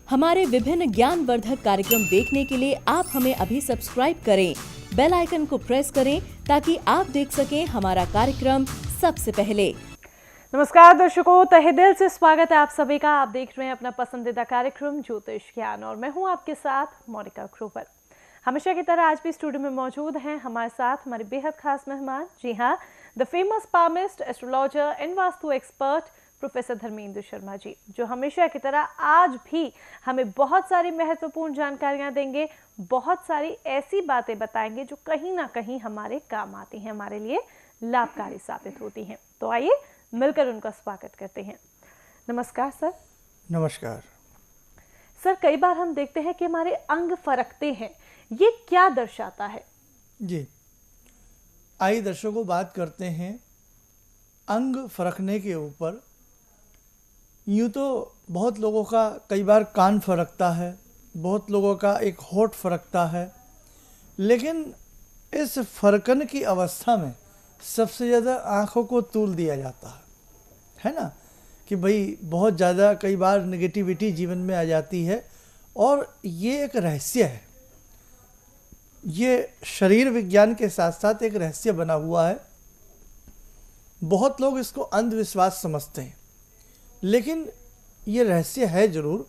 हमारे विभिन्न ज्ञानवर्धक कार्यक्रम देखने के लिए आप हमें अभी सब्सक्राइब करें, बेल आइकन को प्रेस करें ताकि आप देख सकें हमारा कार्यक्रम सबसे पहले। नमस्कार दर्शकों, तहे दिल से स्वागत है आप सभी का। आप देख रहे हैं अपना पसंदीदा कार्यक्रम ज्योतिष ज्ञान और मैं हूं आपके साथ मोनिका ग्रोवर। हमेशा की तरह आज भी स्टूडियो में मौजूद हैं हमारे साथ हमारे बेहद खास मेहमान। जी हाँ, the famous palmist, astrologer and vastu expert professor Dharmendra Sharma ji, जो हमेशा की तरह आज भी हमें बहुत सारी महत्वपूर्ण जानकारियां देंगे, बहुत सारी ऐसी बातें बताएंगे जो कहीं ना कहीं हमारे काम आती हैं, हमारे लिए लाभकारी साबित होती हैं। तो आइए मिलकर उनका स्वागत करते हैं। नमस्कार सर। नमस्कार सर, कई बार हम देखते हैं कि हमारे अंग फरकते हैं, ये क्या दर्शाता है? जी, आइए दर्शकों बात करते हैं अंग फरकने के ऊपर। यूँ तो बहुत लोगों का कई बार कान फरकता है, बहुत लोगों का एक होंठ फरकता है, लेकिन इस फरकन की अवस्था में सबसे ज़्यादा आँखों को तूल दिया जाता है ना, कि भाई बहुत ज़्यादा कई बार नेगेटिविटी जीवन में आ जाती है और ये एक रहस्य है। ये शरीर विज्ञान के साथ साथ एक रहस्य बना हुआ है। बहुत लोग इसको अंधविश्वास समझते हैं, लेकिन ये रहस्य है ज़रूर।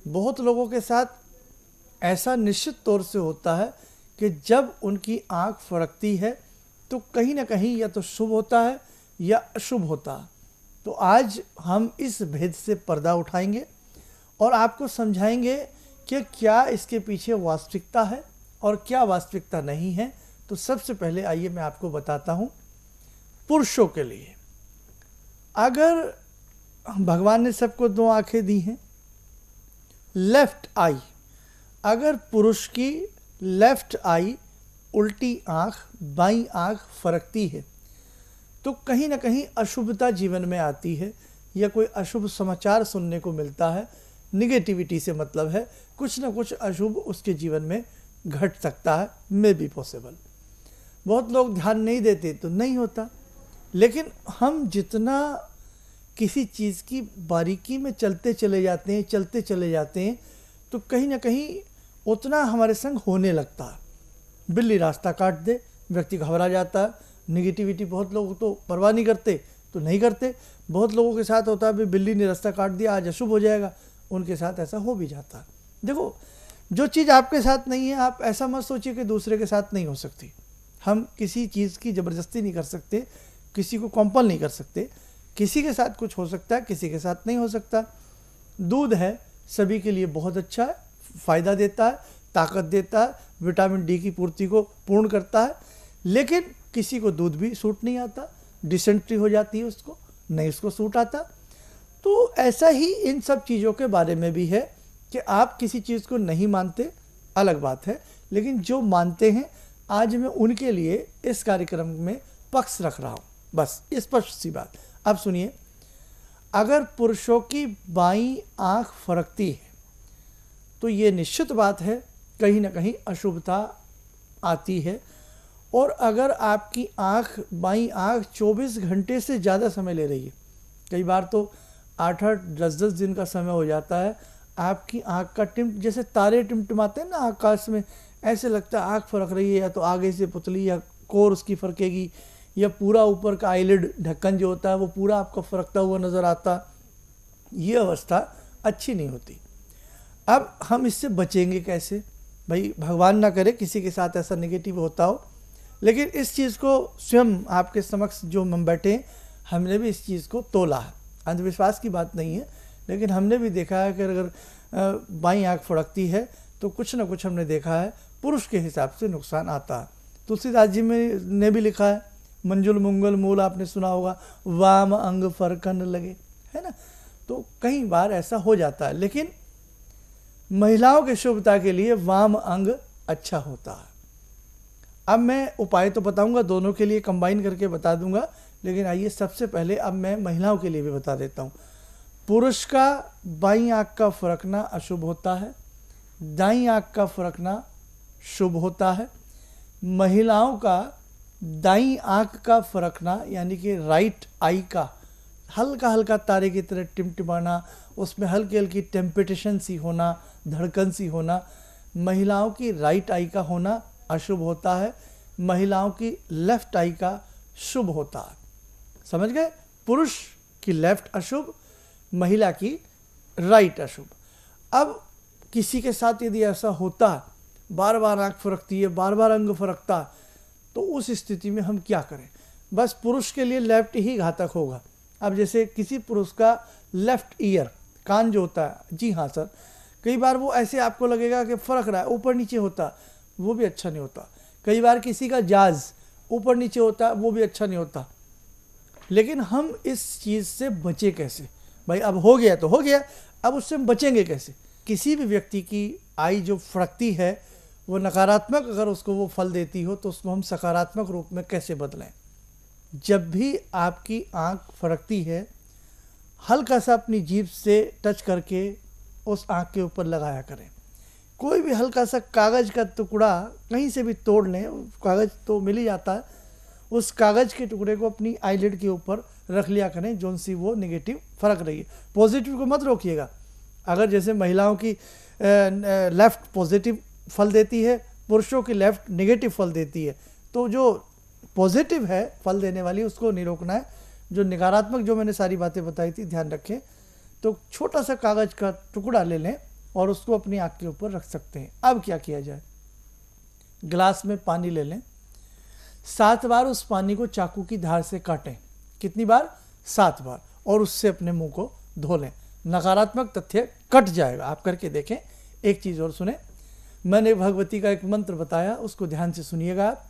बहुत लोगों के साथ ऐसा निश्चित तौर से होता है कि जब उनकी आँख फड़कती है तो कहीं ना कहीं या तो शुभ होता है या अशुभ होता है। तो आज हम इस भेद से पर्दा उठाएंगे और आपको समझाएंगे कि क्या इसके पीछे वास्तविकता है और क्या वास्तविकता नहीं है। तो सबसे पहले आइए मैं आपको बताता हूँ, पुरुषों के लिए अगर भगवान ने सबको दो आंखें दी हैं, लेफ्ट आई, अगर पुरुष की लेफ्ट आई उल्टी आँख, बाईं आँख फरकती है तो कहीं ना कहीं अशुभता जीवन में आती है या कोई अशुभ समाचार सुनने को मिलता है। निगेटिविटी से मतलब है कुछ ना कुछ अशुभ उसके जीवन में घट सकता है, मे बी पॉसिबल। बहुत लोग ध्यान नहीं देते तो नहीं होता, लेकिन हम जितना किसी चीज़ की बारीकी में चलते चले जाते हैं तो कहीं ना कहीं उतना हमारे संग होने लगता है। बिल्ली रास्ता काट दे, व्यक्ति घबरा जाता है। निगेटिविटी बहुत लोग तो परवाह नहीं करते तो नहीं करते। बहुत लोगों के साथ होता है भी बिल्ली ने रास्ता काट दिया, आज अशुभ हो जाएगा, उनके साथ ऐसा हो भी जाता है। देखो, जो चीज़ आपके साथ नहीं है आप ऐसा मत सोचिए कि दूसरे के साथ नहीं हो सकती। हम किसी चीज़ की ज़बरदस्ती नहीं कर सकते, किसी को कंपल नहीं कर सकते। किसी के साथ कुछ हो सकता है, किसी के साथ नहीं हो सकता। दूध है सभी के लिए बहुत अच्छा है, फ़ायदा देता है, ताकत देता है, विटामिन डी की पूर्ति को पूर्ण करता है, लेकिन किसी को दूध भी सूट नहीं आता, डिसेंट्री हो जाती है, उसको नहीं उसको सूट आता। तो ऐसा ही इन सब चीज़ों के बारे में भी है कि आप किसी चीज़ को नहीं मानते अलग बात है, लेकिन जो मानते हैं आज मैं उनके लिए इस कार्यक्रम में पक्ष रख रहा हूँ, बस स्पष्ट सी बात। अब सुनिए, अगर पुरुषों की बाईं आँख फरकती है तो ये निश्चित बात है कहीं ना कहीं अशुभता आती है। और अगर आपकी आँख, बाईं आँख 24 घंटे से ज़्यादा समय ले रही है, कई बार तो 8-8, 10-10 दिन का समय हो जाता है, आपकी आँख का जैसे तारे टिमटिमाते हैं ना आकाश में, ऐसे लगता है आँख फरक रही है, या तो आगे से पुतली या कोर उसकी फरकेगी, या पूरा ऊपर का आईलिड ढक्कन जो होता है वो पूरा आपको फरकता हुआ नज़र आता। ये अवस्था अच्छी नहीं होती। अब हम इससे बचेंगे कैसे? भाई भगवान ना करे किसी के साथ ऐसा नेगेटिव होता हो, लेकिन इस चीज़ को स्वयं आपके समक्ष जो हम बैठे, हमने भी इस चीज़ को तोला है। अंधविश्वास की बात नहीं है, लेकिन हमने भी देखा है कि अगर बाईं आँख फड़कती है तो कुछ ना कुछ हमने देखा है पुरुष के हिसाब से नुकसान आता है। तुलसीदास जी ने भी लिखा है, मंजुल मंगल मूल आपने सुना होगा, वाम अंग फरकन लगे, है ना। तो कई बार ऐसा हो जाता है, लेकिन महिलाओं के शुभता के लिए वाम अंग अच्छा होता है। अब मैं उपाय तो बताऊंगा, दोनों के लिए कंबाइन करके बता दूंगा, लेकिन आइए सबसे पहले अब मैं महिलाओं के लिए भी बता देता हूँ। पुरुष का बाईं आँख का फरकना अशुभ होता है, दाईं आँख का फरकना शुभ होता है। महिलाओं का दाईं आँख का फरकना यानी कि राइट आई का हल्का हल्का तारे की तरह टिमटिमाना उसमें हल्की हल्की टेम्पिटेशन सी होना, धड़कन सी होना। महिलाओं की राइट आई का होना अशुभ होता है, महिलाओं की लेफ्ट आई का शुभ होता है। समझ गए? पुरुष की लेफ्ट अशुभ, महिला की राइट अशुभ। अब किसी के साथ यदि ऐसा होता है, बार बार आँख फुरकती है, बार बार अंग फुरकता है, तो उस स्थिति में हम क्या करें? बस पुरुष के लिए लेफ्ट ही घातक होगा। अब जैसे किसी पुरुष का लेफ्ट ईयर, कान जो होता है, जी हाँ सर, कई बार वो ऐसे आपको लगेगा कि फर्क रहा है, ऊपर नीचे होता, वो भी अच्छा नहीं होता। कई बार किसी का जाज ऊपर नीचे होता, वो भी अच्छा नहीं होता। लेकिन हम इस चीज़ से बचे कैसे? भाई अब हो गया तो हो गया, अब उससे हम बचेंगे कैसे? किसी भी व्यक्ति की आई जो फड़कती है वो नकारात्मक अगर उसको वो फल देती हो तो उसको हम सकारात्मक रूप में कैसे बदलें? जब भी आपकी आँख फड़कती है, हल्का सा अपनी जीभ से टच करके उस आँख के ऊपर लगाया करें। कोई भी हल्का सा कागज़ का टुकड़ा कहीं से भी तोड़ लें, कागज़ तो मिल ही जाता है, उस कागज़ के टुकड़े को अपनी आईलिड के ऊपर रख लिया करें, जोन सी वो नेगेटिव फर्क रही है। पॉजिटिव को मत रोकिएगा। अगर जैसे महिलाओं की लेफ़्ट पॉजिटिव फल देती है, पुरुषों की लेफ़्ट नेगेटिव फल देती है, तो जो पॉजिटिव है फल देने वाली उसको नहीं रोकना है। जो नकारात्मक, जो मैंने सारी बातें बताई थी, ध्यान रखें। तो छोटा सा कागज़ का टुकड़ा ले लें और उसको अपनी आँख के ऊपर रख सकते हैं। अब क्या किया जाए? गिलास में पानी ले लें, 7 बार उस पानी को चाकू की धार से काटें। कितनी बार? 7 बार। और उससे अपने मुंह को धो लें। नकारात्मक तथ्य कट जाएगा। आप करके देखें। एक चीज़ और सुने, मैंने भगवती का एक मंत्र बताया, उसको ध्यान से सुनिएगा आप।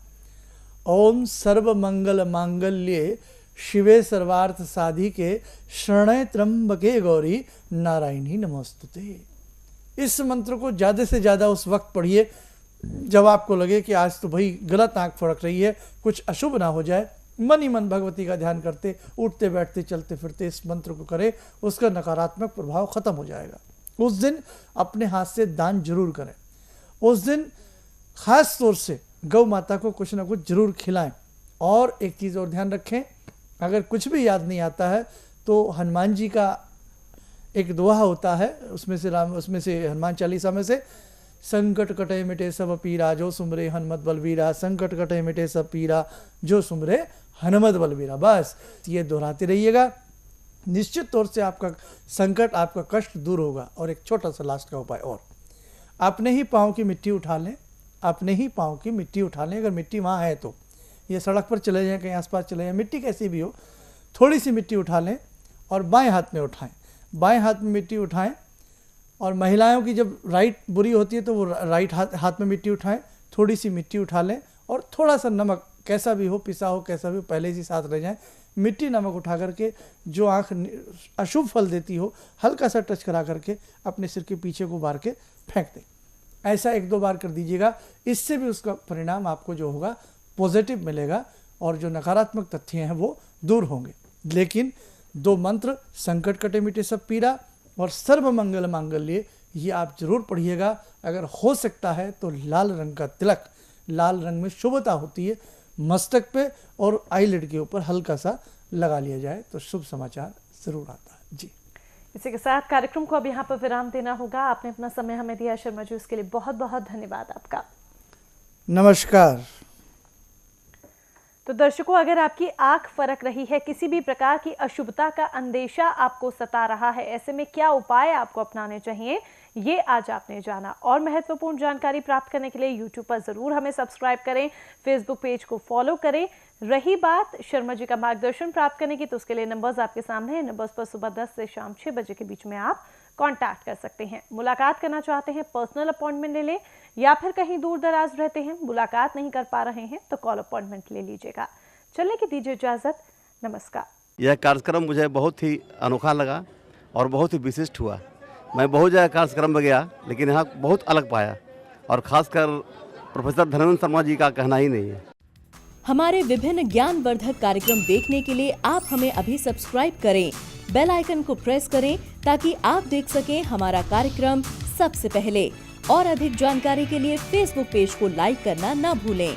ओम सर्व मंगल मांगल्ये शिवे सर्वार्थ साधिके शरणे त्र्यंबके गौरी नारायणी नमोस्तुते। इस मंत्र को ज़्यादा से ज़्यादा उस वक्त पढ़िए जब आपको लगे कि आज तो भाई गलत आँख फड़क रही है, कुछ अशुभ ना हो जाए। मन ही मन भगवती का ध्यान करते, उठते बैठते चलते फिरते इस मंत्र को करें, उसका नकारात्मक प्रभाव ख़त्म हो जाएगा। उस दिन अपने हाथ से दान जरूर करें। उस दिन ख़ास तौर से गौ माता को कुछ ना कुछ जरूर खिलाएं। और एक चीज़ और ध्यान रखें, अगर कुछ भी याद नहीं आता है तो हनुमान जी का एक दोहा होता है, उसमें से हनुमान चालीसा में से, संकट कटे मिटे सब पीरा जो सुमरे हनुमत बलवीरा, संकट कटे मिटे सब पीरा जो सुमरे हनुमत बलवीरा। बस ये दोहराते रहिएगा, निश्चित तौर से आपका संकट, आपका कष्ट दूर होगा। और एक छोटा सा लास्ट का उपाय और, अपने ही पाँव की मिट्टी उठा लें, अपने ही पाँव की मिट्टी उठा लें। अगर मिट्टी वहाँ है तो, ये सड़क पर चले जाएँ, कहीं आसपास चले जाएँ, मिट्टी कैसी भी हो, थोड़ी सी मिट्टी उठा लें और बाएं हाथ में उठाएं। बाएं हाथ में मिट्टी उठाएं। और महिलाओं की जब राइट बुरी होती है तो वो राइट हाथ में मिट्टी उठाएं, थोड़ी सी मिट्टी उठा लें और थोड़ा सा नमक, कैसा भी हो, पिसा हो, कैसा भी हो, पहले से साथ रह जाए। मिट्टी नमक उठा करके जो आँख अशुभ फल देती हो, हल्का सा टच करा करके अपने सिर के पीछे को मार के फेंक दें। ऐसा 1-2 बार कर दीजिएगा। इससे भी उसका परिणाम आपको जो होगा पॉजिटिव मिलेगा और जो नकारात्मक तथ्य हैं वो दूर होंगे। लेकिन 2 मंत्र, संकट कटे मिटे सब पीरा और सर्व मंगल मांगल्ये, ये आप जरूर पढ़िएगा। अगर हो सकता है तो लाल रंग का तिलक, लाल रंग में शुभता होती है, मस्तक पे और आईलिड के ऊपर हल्का सा लगा लिया जाए तो शुभ समाचार जरूर आता है। जी, इसी के साथ कार्यक्रम को अब यहाँ पर विराम देना होगा। आपने अपना समय हमें दिया शर्मा जी, उसके लिए बहुत बहुत धन्यवाद आपका। नमस्कार। तो दर्शकों, अगर आपकी आंख फरक रही है, किसी भी प्रकार की अशुभता का अंदेशा आपको सता रहा है, ऐसे में क्या उपाय आपको अपनाने चाहिए, ये आज आपने जाना। और महत्वपूर्ण जानकारी प्राप्त करने के लिए YouTube पर जरूर हमें सब्सक्राइब करें, Facebook पेज को फॉलो करें। रही बात शर्मा जी का मार्गदर्शन प्राप्त करने की, तो उसके लिए नंबर्स आपके सामने हैं। नंबर्स पर सुबह 10 से शाम 6 बजे के बीच में आप कांटेक्ट कर सकते हैं। मुलाकात करना चाहते हैं, पर्सनल अपॉइंटमेंट ले लें, या फिर कहीं दूर दराज रहते हैं, मुलाकात नहीं कर पा रहे हैं, तो कॉल अपॉइंटमेंट ले लीजिएगा। चलने की दीजिए इजाजत। नमस्कार। यह कार्यक्रम मुझे बहुत ही अनोखा लगा और बहुत ही विशिष्ट हुआ। मैं बहुत जगह कार्यक्रम में गया, लेकिन यहाँ बहुत अलग पाया, और खासकर प्रोफेसर धर्मेंद्र शर्मा जी का कहना ही नहीं है। हमारे विभिन्न ज्ञानवर्धक कार्यक्रम देखने के लिए आप हमें अभी सब्सक्राइब करें, बेल आइकन को प्रेस करें ताकि आप देख सकें हमारा कार्यक्रम सबसे पहले। और अधिक जानकारी के लिए Facebook पेज को लाइक करना न भूलें।